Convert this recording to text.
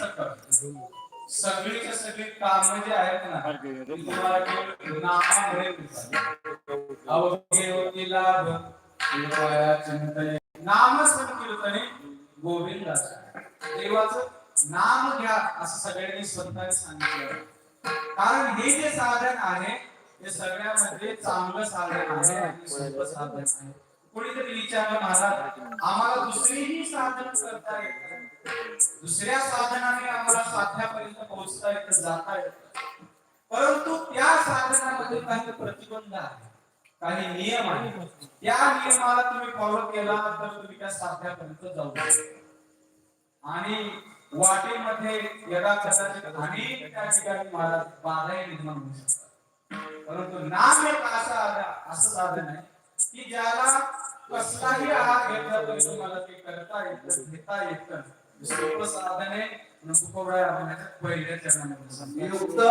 सकट सगळीच्या सगळी काम जे आहेत ना तुम्हाला नामामुळे अवघे लाभ नामसंकीर्तने गोविंदाचे देवाचं नाम घ्या असं सगळ्यांनी स्वतःने सांगितलं. कारण हे जे साधन आहे हे सगळ्यामध्ये चांगलं साधन आहे आणि सोपं साधन आहे. कोणीतरी विचारलं महाराज आम्हाला दुसरीही साधन करता येतात, दुसऱ्या साधनाने आम्हाला साध्यापर्यंत पोहोचता येतं जाता येतं, परंतु त्या साधनामध्ये काही प्रतिबंध आहे, काही नियम आहे. त्या नियमाला तुम्ही फॉलो केला तर तुम्ही त्या साध्यापर्यंत जाऊ शकता. आणि वाटेमध्ये यदा कदाचित अनेक त्या ठिकाणी महाराज बाधाही निर्माण होऊ शकतात. परंतु नाम एक असं साधन आहे की ज्याला कसलाही आहार घेतला तरी तुम्हाला ते करता येतं, घेता येतं. सोपं साधन आहे. तुकोबराय आपण पहिल्या चरणामध्ये सांगतो.